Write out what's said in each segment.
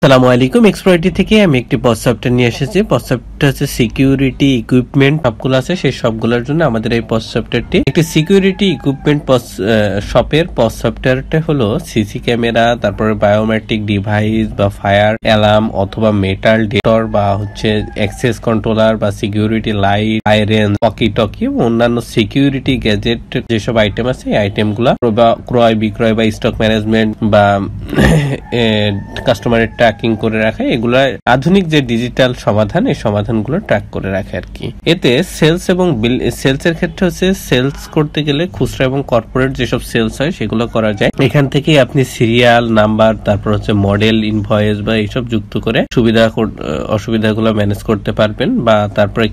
আসসালামু আলাইকুম। এক্সপ্লয়েটি থেকে আমি একটি পজ সফটওয়্যার নিয়ে এসেছি। পজ সফটওয়্যারটা হচ্ছে সিকিউরিটি ইকুইপমেন্ট সবগুলো আছে, সেই সবগুলোর জন্য আমাদের এই পজ সফটওয়্যারটি একটি সিকিউরিটি ইকুইপমেন্ট শপের পজ সফটওয়্যারটা হলো সিসি ক্যামেরা, তারপরে বায়োমেট্রিক ডিভাইস বা ফায়ার অ্যালার্ম অথবা মেটাল ডিটেক্টর বা হচ্ছে অ্যাক্সেস কন্ট্রোলার বা security light, Irene, walkie talkie এবং অন্যান্য সিকিউরিটি গ্যাজেট যেসব আইটেম আছে এই আইটেমগুলো ক্রয় বিক্রয় বা স্টক ম্যানেজমেন্ট বা কাস্টমারের ট্র্যাকিং করে রাখে। এগুলো আধুনিক যে ডিজিটাল সমাধান, এই সমাধানগুলো ট্র্যাক করে রাখে আর কি। এতে সেলস এবং সেলস এর ক্ষেত্রে হচ্ছে সেলস করতে গেলে খুচরা এবং কর্পোরেট যেসব সেলস হয় সেগুলো করা যায়। এখান থেকে আপনি সিরিয়াল নাম্বার, তারপর হচ্ছে মডেল, ইনভয়েস বা এইসব যুক্ত করে অসুবিধাগুলো ম্যানেজ করতে পারবেন। বা তারপরে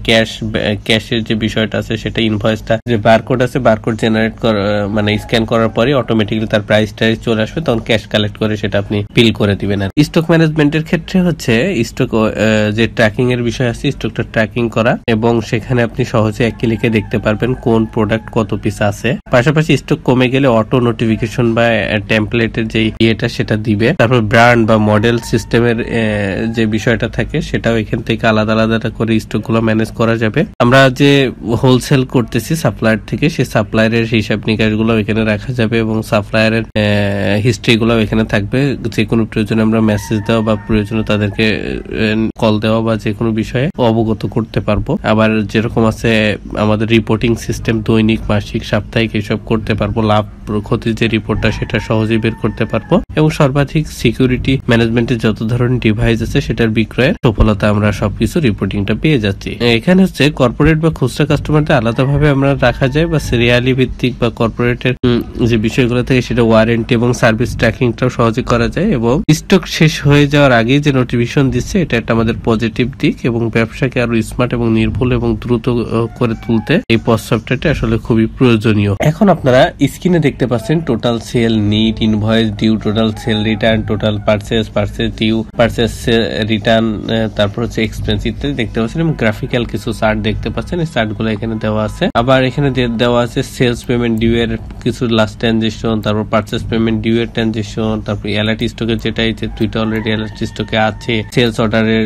ক্যাশের যে বিষয়টা আছে সেটা ইনভয়েসটা যে বারকোড আছে, বারকোড জেনারেট মানে স্ক্যান করার পরে অটোমেটিক্যালি তার প্রাইস টাইস চলে আসবে, তখন ক্যাশ কালেক্ট করে সেটা আপনি বিল করে দিবেন। আর স্টক ম্যানেজমেন্টের ক্ষেত্রে হচ্ছে স্টক যে ট্র্যাকিং এর বিষয় আছে, স্টকটা ট্র্যাকিং করা এবং সেখানে আপনি সহজে এক ক্লিকে দেখতে পারবেন কোন প্রোডাক্ট কত পিস আছে। পাশাপাশি স্টক কমে গেলে অটো নোটিফিকেশন বা টেমপ্লেটের যে ইয়েটা সেটা দিবে। তারপর ব্র্যান্ড বা মডেল সিস্টেমের যে বিষয়টা থাকে সেটাও এখান থেকে আলাদা আলাদা করে স্টক গুলো ম্যানেজ করা যাবে। আমরা যে হোলসেল করতেছি সাপ্লায়ার থেকে, সেই সাপ্লায়ারের হিসাব নিকাশ গুলো এখানে রাখা যাবে এবং সাপ্লায়ারের হিস্ট্রি গুলো এখানে থাকবে। যে কোনো প্রয়োজনে আমরা মেসেজ দেওয়া বা প্রয়োজনে তাদেরকে কল দেওয়া বা যে কোনো বিষয়ে অবগত করতে পারবো। আবার যেরকম আছে আমাদের রিপোর্টিং সিস্টেম, দৈনিক, মাসিক, সাপ্তাহিক এসব করতে পারবো। লাভ ক্ষতির যে রিপোর্টটা সেটা সহজেই বের করতে পারবো এবং সর্বাধিক সিকিউরিটি ম্যানেজমেন্টের যত ধরনের ডিভাইস আছে সেটার বিক্রয়ের সফলতা আমরা সবকিছু রিপোর্টিংটা পেয়ে যাচ্ছি। এখানে হচ্ছে কর্পোরেট বা খুচরা কাস্টমারদের আলাদাভাবে আমরা রাখা যায় বা সিরিয়ালি ভিত্তিক বা কর্পোরেটের যে বিষয়গুলো থাকে সেটা ওয়ারেন্টি এবং সার্ভিস ট্র্যাকিংটাও সহজে করা যায়। এবং স্টক শেষ হয়ে যাওয়ার আগেই যে নোটিফিকেশন দিচ্ছে এটা একটা আমাদের পজিটিভ দিক এবং ব্যবসাকে আরো স্মার্ট এবং নির্ভুল এবং দ্রুত করে তুলতে এই পজ সফটওয়্যারটা আসলে খুবই প্রয়োজনীয়। এখন আপনারা স্ক্রিনে দেখতে পাচ্ছেন total sale, net, invoice, due, total sale, return, total purchase, purchase due, purchase return, তারপর হচ্ছে এক্সপেন্স ইত্যাদি দেখতে পাচ্ছেন এবং গ্রাফিক্যাল কিছু চার্ট দেখতে পাচ্ছেন। এই চার্ট গুলো এখানে দেওয়া আছে। আবার এখানে দেওয়া আছে সেলস পেমেন্ট ডিউ এর কিছু লাস্ট ট্রানজেকশন, তারপর পারচেজ পেমেন্ট ডিউ এর ট্রানজেকশন, তারপর অ্যালার্ট স্টকের যেটা দুইটা অলরেডি অ্যালার্ট স্টকে আছে, সেলস অর্ডারের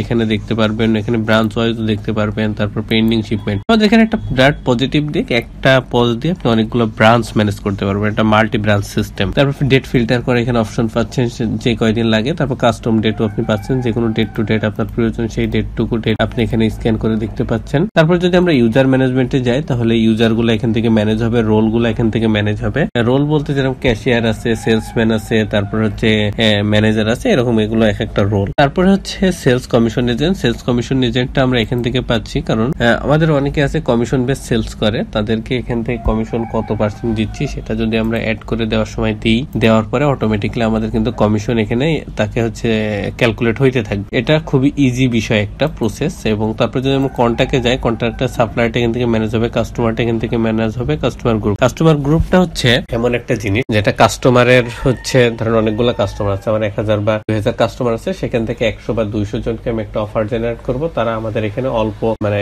এখানে দেখতে পারবেন, এখানে ব্রাঞ্চ ওয়াইজ দেখতে পারবেন, তারপর পেন্ডিং শিপমেন্ট। আমাদের এখানে একটা বিরাট পজিটিভ দিক, একটা পজ দিয়ে আপনি অনেকগুলো ব্রাঞ্চ ম্যানেজ করতে পারবেন, একটা মাল্টি ব্রাঞ্চ সিস্টেম। তারপর ডেট ফিল্টার করে এখানে অপশন পাচ্ছেন যে কয়দিন লাগে, তারপর কাস্টম ডেটও আপনি পাচ্ছেন, যে কোনো ডেট টু ডেট আপনার প্রয়োজন সেই ডেট টুকু ডেট আপনি এখানে স্ক্যান করে দেখতে পাচ্ছেন। তারপর যদি আমরা ইউজার ম্যানেজমেন্টে যাই তাহলে ইউজার গুলো এখান থেকে ম্যানেজ হবে, রোল গুলো এখান থেকে ম্যানেজ হবে। রোল বলতে যেরকম ক্যাশিয়ার আছে, সেলসম্যান আছে, তারপর হচ্ছে ম্যানেজার আছে, এরকম এগুলো এক একটা রোল। তারপরে হচ্ছে sales commission agent. Sales commission এজেন্টটা আমরা এখান থেকে পাচ্ছি, কারণ আমাদের অনেকে আছে কমিশন বেস সেলস করে, তাদেরকে এখান থেকে কমিশন কত পার্সেন্ট দিচ্ছি সেটা যদি আমরা অ্যাড করে দেওয়ার সময় দিই, দেওয়ার পরে অটোমেটিকলি আমাদের কিন্তু কমিশন এখানে তাকে হচ্ছে ক্যালকুলেট হইতে থাকবে। এটা খুবই ইজি বিষয়, একটা প্রসেস। এবং তারপর যদি আমরা কন্ট্যাক্টে যাই, কন্ট্যাক্টটা সাপ্লায়ারটা এখান থেকে ম্যানেজ হবে, কাস্টমারটা এখান থেকে ম্যানেজ হবে। কাস্টমার গ্রুপ, কাস্টমার গ্রুপটা হচ্ছে এমন একটা জিনিস যেটা কাস্টমারের হচ্ছে ধরেন অনেকগুলো কাস্টমার আছে, আমার 1000 বা 2000 কাস্টমার আছে, সেখান থেকে 100 বা 200 জনকে আমি একটা অফার জেনারেট করব। তারা আমাদের এখানে অল্প মানে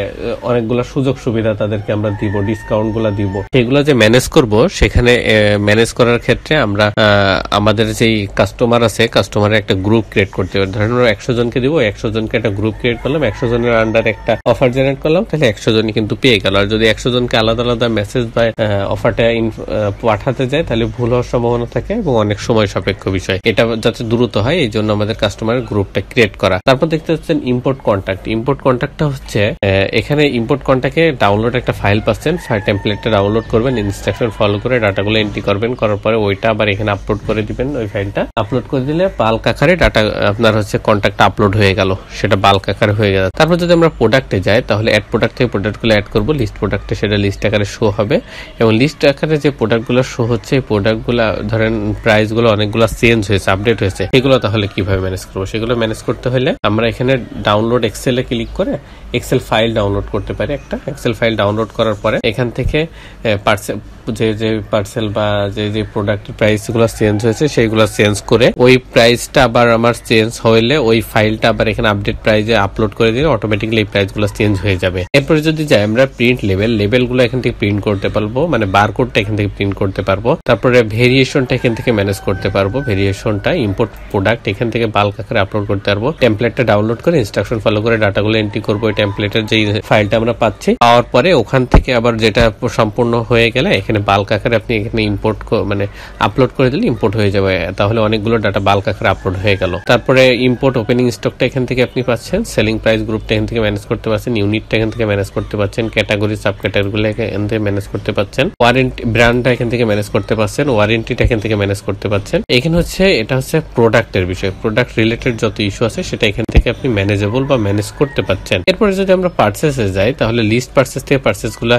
অনেকগুলো সুযোগ সুবিধা তাদেরকে আমরা দিব, ডিসকাউন্ট গুলা দিব। সেগুলো যে ম্যানেজ করব, সেখানে ম্যানেজ করার ক্ষেত্রে আমরা আমাদের যেই কাস্টমার আছে, কাস্টমারের একটা গ্রুপ ক্রিয়েট করতে হবে। ধরেন 100 জনকে দিব, 100 জনকে একটা গ্রুপ ক্রিয়েট করলাম, 100 জনের আন্ডার একটা অফার জেনারেট করলাম, তাহলে 100 জনই কিন্তু পেয়ে গেল। আর যদি 100 জনকে আলাদা আলাদা মেসেজ বা অফারটা পাঠাতে যায় তাহলে ভুল হওয়ার সম্ভাবনা থাকে এবং অনেক সময় সাপেক্ষ বিষয়। এটা যাতে দ্রুত হয় এই জন্য আমাদের কাস্টমারের গ্রুপটা ক্রিয়েট করা। তারপর দেখতে পাচ্ছেন ইম্পোর্ট কন্ট্যাক্ট। ইম্পোর্ট কন্ট্যাক্টটা হচ্ছে এখানে ইম্পোর্ট কন্ট্যাক্টে ডাউনলোড একটা ফাইল পাচ্ছেন, ফাইল টেমপ্লেটটা ডাউনলোড করবেন, ইনস্ট্রাকশন ফলো করে ডাটাগুলো এন্ট্রি করবেন, করার পরে ওইটা আবার এখানে আপলোড করে দিবেন। ওই ফাইলটা আপলোড করে দিলে বাল্ক আকারে ডাটা আপনার হচ্ছে কন্ট্যাক্ট আপলোড হয়ে গেল, সেটা বাল্ক আকারে হয়ে গেল। তারপর যদি আমরা প্রোডাক্টে যাই তাহলে অ্যাড প্রোডাক্ট থেকে প্রোডাক্টগুলো অ্যাড করবো, লিস্ট প্রোডাক্টে সেটা লিস্ট আকারে শো হবে এবং লিস্ট আকারে যে প্রোডাক্টগুলো শো হচ্ছে এই প্রোডাক্টগুলো ধরেন প্রাইসগুলো অনেকগুলো চেঞ্জ হয়েছে, আপডেট হয়েছে, এগুলো তাহলে কিভাবে ম্যানেজ করবো? সেগুলো ম্যানেজ করতে হলে আমরা এখানে ডাউনলোড এক্সেলে ক্লিক করে এক্সেল ফাইল ডাউনলোড করতে পারি। একটা এক্সেল ফাইল ডাউনলোড করার পরে এখান থেকে যে পার্সেল বা যে প্রোডাক্টের প্রাইস গুলো চেঞ্জ হয়েছে সেইগুলো চেঞ্জ করে ওই প্রাইসটা আবার আমার চেঞ্জ হইলে ওই ফাইলটা আবার এখানে আপডেট প্রাইসে আপলোড করে দিলে অটোমেটিক্যালি এই প্রাইস গুলো চেঞ্জ হয়ে যাবে। এরপরে যদি যাই আমরা প্রিন্ট লেবেল গুলো এখান থেকে প্রিন্ট করতে পারবো, মানে বারকোডটা এখান থেকে প্রিন্ট করতে পারবো। তারপরে ভেরিয়েশনটা এখান থেকে ম্যানেজ করতে পারবো, ভেরিয়েশনটা ইম্পোর্ট প্রোডাক্ট এখান থেকে বাল্ক আকারে আপলোড করতে পারবো। টেমপ্লেটটা ডাউনলোড করে ইনস্ট্রাকশন ফলো করে ডাটাগুলো এন্ট্রি করবো। এই টেমপ্লেটের যে ফাইলটা আমরা পাচ্ছি পাওয়ার পরে ওখান থেকে আবার যেটা সম্পূর্ণ হয়ে গেলে এখানে বাল্ক আকারে আপনি এখানে ইম্পোর্ট মানে আপলোড করে দিলে ইম্পোর্ট হয়ে যাবে। তাহলে অনেকগুলো ডাটা বাল্ক আকারে আপলোড হয়ে গেল। তারপরে ইম্পোর্ট ওপেনিং স্টকটা এখান থেকে আপনি পাচ্ছেন, সেলিং প্রাইস গ্রুপটা এখান থেকে ম্যানেজ করতে পারছেন, ইউনিটটা এখান থেকে ম্যানেজ করতে পারছেন, ক্যাটাগরি সাব ক্যাটাগরিগুলো এখান থেকে ম্যানেজ করতে পারছেন, ওয়ারেন্টি ব্র্যান্ডটা এখান থেকে ম্যানেজ করতে পারছেন, ওয়ারেন্টিটা এখান থেকে ম্যানেজ করতে পারছেন। এখানে এটা হচ্ছে প্রোডাক্টের বিষয়, প্রোডাক্ট রিলেটেড যত ইস্যু আছে সেটা এখান থেকে আপনি ম্যানেজেবল বা ম্যানেজ করতে পারছেন। এরপরে যদি আমরা পার্সেসে যাই তাহলে লিস্ট পার্সেস থেকে পার্সেস গুলা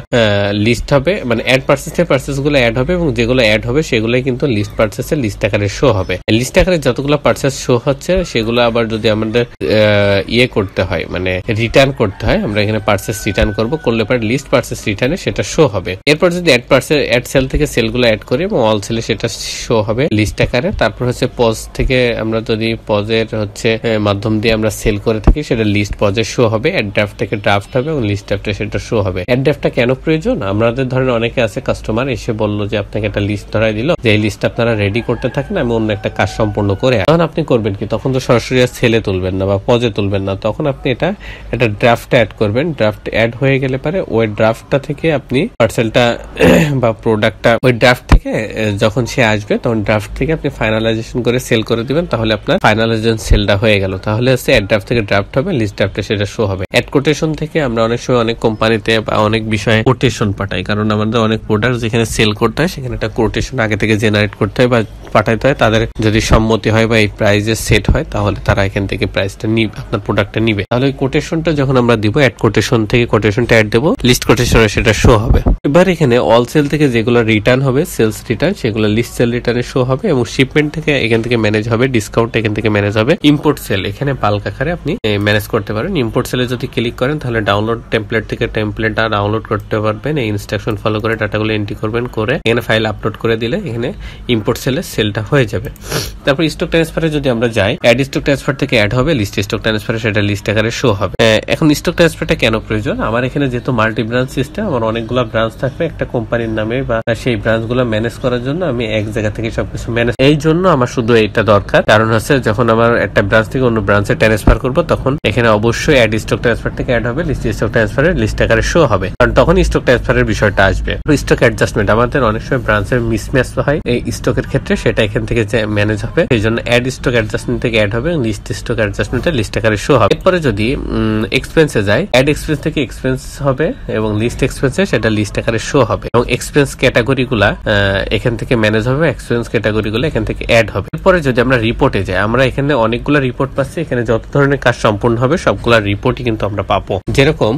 লিস্ট হবে, মানে অ্যাড পার্সেস থেকে পার্সেস গুলো অ্যাড হবে এবং যেগুলো অ্যাড হবে সেগুলোই কিন্তু লিস্ট পার্সেসের লিস্ট আকারে শো হবে। লিস্ট আকারে যতগুলো পার্সেস শো হচ্ছে সেগুলো আবার যদি আমাদের করতে হয়, মানে রিটার্ন করতে হয়, আমরা এখানে পার্সেস রিটার্ন করলে পরে লিস্ট পার্সেস রিটার্নে সেটা শো হবে। এরপর যদি অ্যাড সেল থেকে সেলগুলো অ্যাড করি এবং অল সেলে সেটা শো হবে লিস্ট আকারে। তারপর পজ থেকে আমরা যদি পজের মাধ্যম দিয়ে আমরা সেল করে থাকি সেটা লিস্ট পজে শো হবে। অ্যাড ড্রাফট থেকে ড্রাফট হবে এবং লিস্ট ড্রাফটে সেটা শো হবে। অ্যাড ড্রাফটটা কেন প্রয়োজন? আমাদের ধরেন অনেকে আছে কাস্টমার এসে বললো যে আপনাকে একটা লিস্ট ধরাই দিল, যে এই লিস্ট আপনারা রেডি করতে থাকেন, আমি অন্য একটা কাজ সম্পূর্ণ করে, তখন আপনি করবেন কি, তখন তো সরাসরি সেলে তুলবেন না বা পজে তুলবেন না, তখন আপনি এটা ড্রাফটে অ্যাড করবেন। ড্রাফট অ্যাড হয়ে গেলে পারে ওই ড্রাফটটা থেকে আপনি পার্সেলটা বা প্রোডাক্টটা ওই ড্রাফট থেকে যখন সে আসবে তখন ড্রাফট থেকে আপনি ফাইনালাইজেশন করে সেল করে দিবেন, তাহলে আপনার ফাইনালাইজেশন সেলটা হয়ে গেল। তাহলে অ্যাড ড্রাফট থেকে ড্রাফট হবে, লিস্ট ড্রাফটে সেটা শো হবে। অ্যাড কোটেশন থেকে আমরা অনেক সময় অনেক কোম্পানিতে বা অনেক বিষয়ে কোটেশন পাঠাই, কারণ আমাদের অনেক প্রোডাক্ট যেখানে সেল করতে হয় সেখানে একটা কোটেশন আগে থেকে জেনারেট করতে হয় বা পাঠাইতে হয়। তাদের যদি সম্মতি হয় বা এই প্রাইসে সেট হয় তাহলে তারা এখান থেকে প্রাইসটা নিবে, আপনার প্রোডাক্টটা নিবে। তাহলে ওই কোটেশনটা যখন আমরা দিব, অ্যাড কোটেশন থেকে কোটেশনটা অ্যাড দেবো, লিস্ট কোটেশনে সেটা শো হবে। এবার এখানে অল সেল থেকে যেগুলো রিটার্ন হবে, সেলস রিটার্ন, সেগুলো লিস্ট সেল রিটার্নে শো হবে এবং শিপমেন্ট থেকে এখান থেকে ম্যানেজ হবে, ডিসকাউন্ট এখান থেকে ম্যানেজ হবে। ইম্পোর্ট সেল এখানে বাল্ক আকারে আপনি ম্যানেজ করতে পারেন। ইম্পোর্ট সেলে যদি ক্লিক করেন তাহলে ডাউনলোড টেমপ্লেট থেকে টেমপ্লেটটা ডাউনলোড করতে পারবেন। এই ইনস্ট্রাকশন ফলো করে ডাটাগুলো এন্ট্রি করবেন, করে এখানে ফাইল আপলোড করে দিলে এখানে ইম্পোর্ট সেলে সেলটা হয়ে যাবে। তারপর স্টক ট্রান্সফারে যদি আমরা যাই, অ্যাড স্টক ট্রান্সফার থেকে অ্যাড হবে, লিস্ট স্টক ট্রান্সফারে সেটা লিস্ট আকারে শো হবে। এখন স্টক ট্রান্সফারটা কেন প্রয়োজন? আমার এখানে যেহেতু মাল্টি ব্রাঞ্চ সিস্টেম, আমার অনেকগুলো ব্রাঞ্চ থাকবে একটা কোম্পানির নামে, বা সেই ব্রাঞ্চগুলো ম্যানেজ করার জন্য আমি এক জায়গা থেকে সবকিছু ম্যানেজ, এই জন্য আমার শুধু এইটা দরকার। কারণ যখন আমার একটা ব্রাঞ্চ থেকে অন্য ব্রাঞ্চে ট্রান্সফার করবো তখন এখানে অবশ্যই অ্যাড স্টক ট্রান্সফার থেকে অ্যাড হবে, লিস্ট স্টক ট্রান্সফারের লিস্ট আকারে শো হবে, কারণ তখন স্টক ট্রান্সফারের বিষয়টা আসবে। স্টক অ্যাডজাস্টমেন্ট আমাদের অনেক সময় ব্রাঞ্চের মিসম্যাচ হয় এই স্টকের ক্ষেত্রে, সেটা এখান থেকে ম্যানেজ হবে। এই জন্য অ্যাড স্টক অ্যাডজাস্টমেন্ট থেকে অ্যাড হবে, লিস্ট স্টক অ্যাডজাস্টমেন্টের লিস্ট আকারে শো হবে। এরপরে যদি এক্সপেন্সে যায়, অ্যাড এক্সপেন্স থেকে এক্সপেন্স হবে এবং লিস্ট এক্সপেন্সে সেটা লিস্ট আকারে শো হবে এবং এক্সপেন্স ক্যাটাগরি গুলা এখান থেকে ম্যানেজ হবে, এক্সপেন্স ক্যাটাগরি গুলো এখান থেকে অ্যাড হবে। এরপরে যদি আমরা রিপোর্টে যাই, আমরা এখানে অনেকগুলো রিপোর্ট পাচ্ছি, এখানে যত ধরনের কাজ সম্পূর্ণ হবে সবগুলা রিপোর্টই কিন্তু আমরা পাবো। যেরকম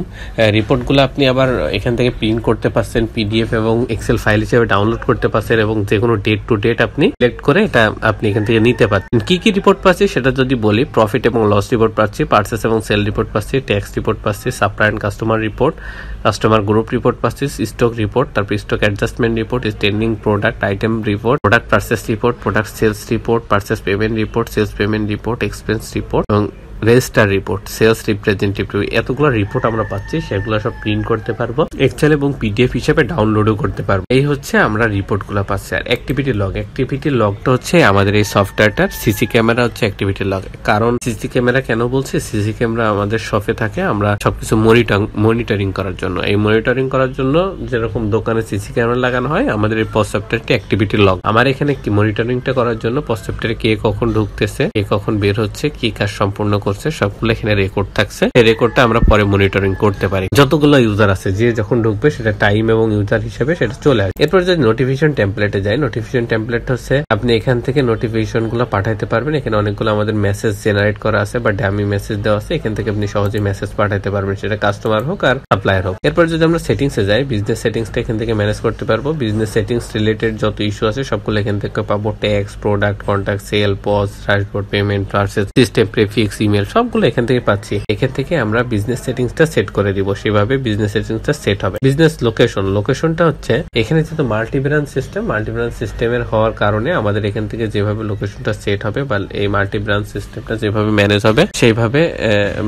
রিপোর্ট গুলো আপনি আবার এখান থেকে প্রিন্ট করতে পারছেন, পিডিএফ এবং এক্সেল ফাইল হিসেবে ডাউনলোড করতে পারছেন এবং যে কোনো ডেট টু ডেট আপনি সিলেক্ট করে এটা আপনি এখান থেকে নিতে পারছেন। কি কি রিপোর্ট পাচ্ছি সেটা যদি বলি, প্রফিট এবং লস রিপোর্ট পাচ্ছি, পার্চেস এবং সেল রিপোর্ট পাচ্ছি, ট্যাক্স রিপোর্ট পাচ্ছি, supply and customer report, customer group report পাচ্ছি, স্টক রিপোর্ট, তারপর stock adjustment report, standing product item report, product purchase report, product sales report, purchase payment report, sales payment report, expense report এবং register report, sales representative, এতগুলো report আমরা পাচ্ছি, সেগুলো সব print করতে পারবো, এক্সেল এবং পিডিএফ হিসেবে ডাউনলোডও করতে পারবো। এই আমরা রিপোর্ট গুলো পাচ্ছি। আর অ্যাক্টিভিটি লগটা হচ্ছে আমাদের এই সফটওয়্যারটার সিসি ক্যামেরা অ্যাক্টিভিটি লগ। কারণ সিসি ক্যামেরা কেন বলছি, সিসি ক্যামেরা আমাদের শপে থাকে, আমরা সবকিছু মনিটরিং করার জন্য, এই মনিটরিং করার জন্য যেরকম দোকানে সিসি ক্যামেরা লাগানো হয়, আমাদের এই পজ সফটওয়্যারটি অ্যাক্টিভিটি লগ। আমার এখানে কি মনিটরিংটা করার জন্য পজ সফটওয়্যারে কে কখন ঢুকতেছে, কে কখন বের হচ্ছে, কি কাজ সম্পূর্ণ করছে, সবগুলো এখানে রেকর্ড থাকছে। এই রেকর্ডটা আমরা পরে মনিটরিং করতে পারি। যতগুলো ইউজার আছে, যে যখন ঢুকবে সেটা টাইম এবং ইউজার হিসেবে সেটা চলে আসে। এরপর যদি নোটিফিকেশন টেমপ্লেটে যায়, নোটিফিকেশন টেমপ্লেট আপনি এখান থেকে নোটিফিকেশন গুলো পাঠাইতে পারবেন। এখানে অনেকগুলো আমাদের মেসেজ জেনারেট করা আছে বা ডামি মেসেজ দেওয়া আছে, এখান থেকে আপনি সহজে মেসেজ পাঠাইতে পারবেন, সেটা কাস্টমার হোক আর সাপ্লায়ার হোক। এরপর যদি আমরা সেটিংসে যাই, বিজনেস সেটিংসটা এখান থেকে ম্যানেজ করতে পারবো। বিজনেস সেটিংস রিলেটেড যত ইস্যু আছে সবগুলো এখান থেকে পাবো। Tax, product, contact, sale, POS, dashboard, payment, purchase, system, prefix, email email সবগুলো এখান থেকে পাচ্ছি। এখান থেকে আমরা বিজনেস সেটিংসটা সেট করে দিব, সেভাবে বিজনেস সেটিংসটা সেট হবে। বিজনেস লোকেশনটা হচ্ছে এখানে যেহেতু মাল্টি ব্রাঞ্চ সিস্টেমের হওয়ার কারণে আমাদের এখান থেকে যেভাবে লোকেশনটা সেট হবে বা এই মাল্টি ব্রাঞ্চ সিস্টেমটা যেভাবে ম্যানেজ হবে সেইভাবে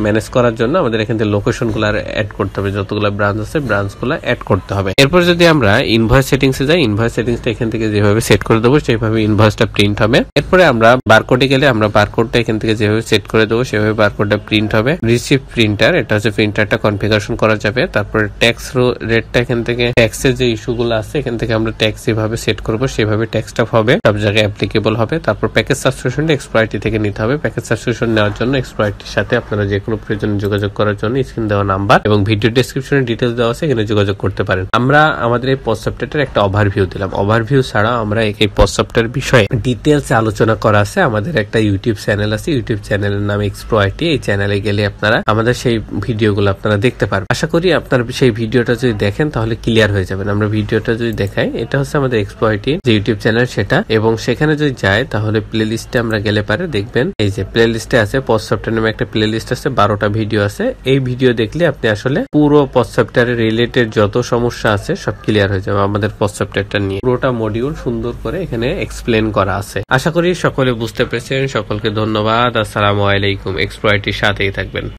ম্যানেজ করার জন্য আমাদের এখান থেকে লোকেশন গুলো অ্যাড করতে হবে, যতগুলো ব্রাঞ্চ আছে ব্রাঞ্চ গুলো অ্যাড করতে হবে। এরপর যদি আমরা ইনভয়েস সেটিংসে যাই, ইনভয়েস সেটিংসটা এখান থেকে যেভাবে সেট করে দেবো সেইভাবে ইনভয়েসটা প্রিন্ট হবে। এরপরে আমরা বারকোডে গেলে আমরা বারকোডটা এখান থেকে যেভাবে সেট করে দেবো সেভাবে বারকোডটা প্রিন্ট হবে। রিসিভ প্রিন্টার, এটা হচ্ছে প্রিন্টারটা কনফিগারেশন করা যাবে। তারপরে ট্যাক্স রেটটা এখান থেকে ট্যাক্সের যে ইস্যুগুলো আছে এখান থেকে আমরা ট্যাক্স যেভাবে সেট করবো সেভাবে ট্যাক্সটা হবে, সব জায়গায় অ্যাপ্লিকেবল হবে। তারপর প্যাকেজ সাবস্ক্রিপশনটা এক্সপ্লয়েটি থেকে নিতে হবে। প্যাকেজ সাবস্ক্রিপশন নেওয়ার জন্য এক্সপ্লয়েটির সাথে আপনারা যে কোনো প্রয়োজনে যোগাযোগ করার জন্য স্ক্রিন দেওয়া নাম্বার এবং ভিডিও ডেসক্রিপশনে ডিটেইলস দেওয়া আছে, এখানে যোগাযোগ করতে পারেন। আমরা আমাদের এই পোস্ট সফটওয়্যারটার একটা ওভারভিউ দিলাম। ওভারভিউ ছাড়া আমরা এই পোস্ট সফটওয়্যার বিষয়ে ডিটেইলস আলোচনা করা আছে। আমাদের একটা ইউটিউব চ্যানেল আছে, ইউটিউব চ্যানেলের নাম এক্সপ্লয়েটি। এই চ্যানেলে গেলে আপনারা আমাদের সেই ভিডিওগুলো আপনারা দেখতে পারবেন। আশা করি আপনারা সেই ভিডিওটা যদি দেখেন তাহলে ক্লিয়ার হয়ে যাবেন। আমরা ভিডিওটা যদি দেখাই, এটা হচ্ছে আমাদের এক্সপ্লয়েটি যে ইউটিউব চ্যানেল সেটা, এবং সেখানে যদি যায় তাহলে প্লে লিস্টে আমরা গেলে পারে দেখবেন এই যে প্লে লিস্টে আছে পোস্ট সফটওয়্যার নামে একটা প্লে লিস্ট আছে, 12টা ভিডিও আছে। এই ভিডিও দেখলে আপনি আসলে পুরো পোস্ট সফটওয়্যারের রিলেটেড যত সমস্যা আছে সব ক্লিয়ার হয়ে যাবে। আমাদের পোস্ট সফটওয়্যারটা নিয়ে পুরোটা মডিউল সুন্দর করে এখানে এক্সপ্লেন করা আছে। আশা করি সকলে বুঝতে পেরেছেন। সকলকে ধন্যবাদ। আসসালামু আলাইকুম। এক্সপ্লয়েটির সাথেই থাকবেন।